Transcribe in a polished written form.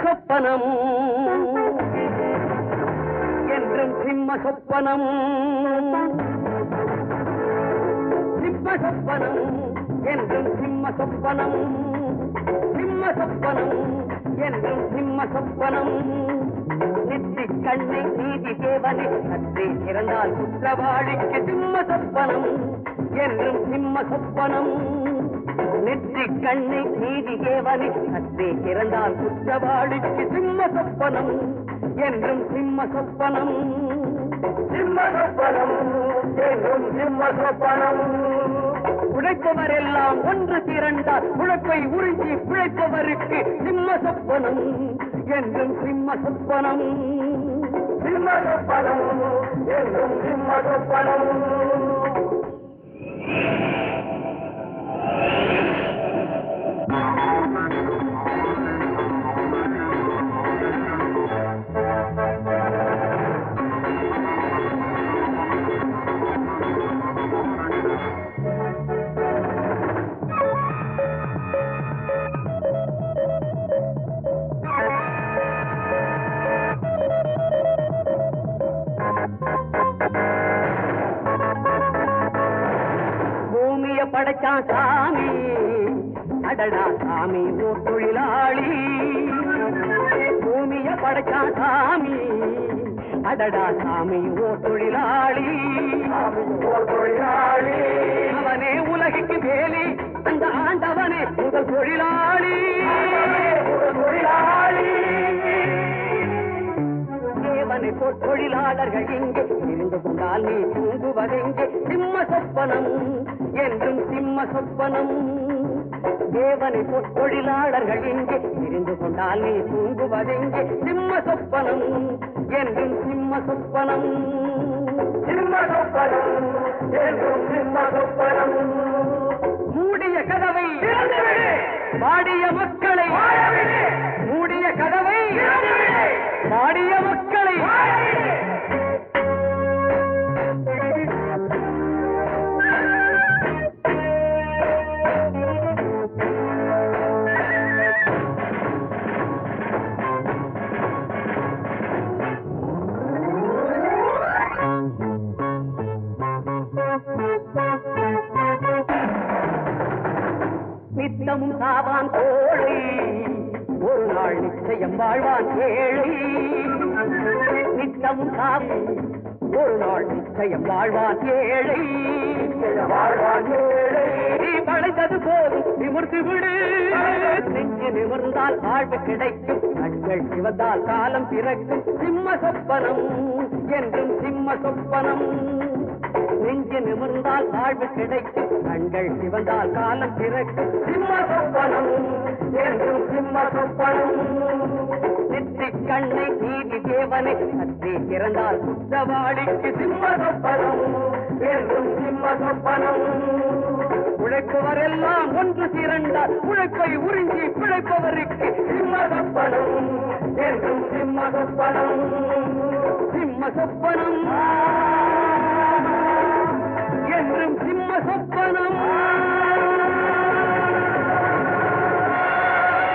சொப்பனம் என்றும் சிம்ம சொப்பனம் சிம்ம சொப்பனம் என்றும் சிம்ம சொப்பனம் சிம்ம சொப்பனம் என்றும் சிம்ம சொப்பனம் நெற்றி கண்ணை நீதி தேவனை சற்றே இறந்தால் குற்றவாளிக்கு சிம்ம சொப்பனம் என்றும் சிம்ம சொப்பனம் நெற்றி கண்ணை நீதி தேவனை சற்றே இறந்தால் குற்றவாளிக்கு சிம்ம சொப்பனம் என்றும் சிம்ம சொப்பனம் சிம்ம சொப்பனம் என்றும் சிம்ம சொப்பனம் உழைப்பவர் எல்லாம் ஒன்று திரண்டால் உழைப்பை உறிஞ்சி பிழைப்பவருக்கு சிம்ம சொப்பனம் என்றும் சிம்ம சொப்பனம் சிம்ம சொப்பனம் என்றும் சிம்ம சொப்பனம் படைச்சான் சாமி அடடா சாமி ஓர் தொழிலாளி பூமிய படைச்சான் சாமி அடடா சாமி ஓர் தொழிலாளி அவனே உலகிற்கு வேலி அந்த ஆண்டவனே முதல் தொழிலாளி தேவனை போல் தொழிலாளர்கள் இங்கே இருந்து கொண்டால் நீ தூங்குவதெங்கே சிம்ம சொப்பனம் என்றும் சிம்ம சொப்பனம் தேவனை போல் தொழிலாளர்கள் இங்கே இருந்து கொண்டால் நீ தூங்குவதெங்கே சிம்ம சொப்பனம் என்றும் சிம்ம சொப்பனம் சிம்ம சொப்பனம் என்றும் சிம்ம சொப்பனம் மூடிய கதவை பாடிய மக்களை மூடிய கதவை பாடிய மக்களை நித்தமும் சாவான் கோழை ஒரு நாள் நிச்சயம் வாழ்வான் ஏழை நித்தமும் சாவான் ஒரு நாள் நிச்சயம் வாழ்வான் ஏழை வாழ்வான் ஏழை வளைந்தது போதும் நிமிர்ந்து விடு நெஞ்சு நிமிர்ந்தால் வாழ்வு கிடைக்கும் கண்கள் சிவந்தால் காலம் பிறக்கும் சிம்ம சொப்பனம் என்றும் சிம்ம சொப்பனம் நெஞ்சு நிமிர்ந்தால் வாழ்வு கிடைக்கும் கண்கள் சிவந்தால் காலம் பிறக்கும் சிம்ம சொப்பனம் என்றும் சிம்ம சொப்பனம் நெற்றி கண்ணை நீதி தேவனை சற்றே திறந்தால் குற்றவாளிக்கு சிம்ம சொப்பனம் என்றும் சிம்ம சொப்பனம் உழைப்பவர் எல்லாம் ஒன்று திரண்டால் உழைப்பை உறிஞ்சி பிழைப்பவருக்கு சிம்ம சொப்பனம் என்றும் சிம்ம சொப்பனம் சிம்ம சொப்பனம் என்றும் சிம்ம சொப்பனம்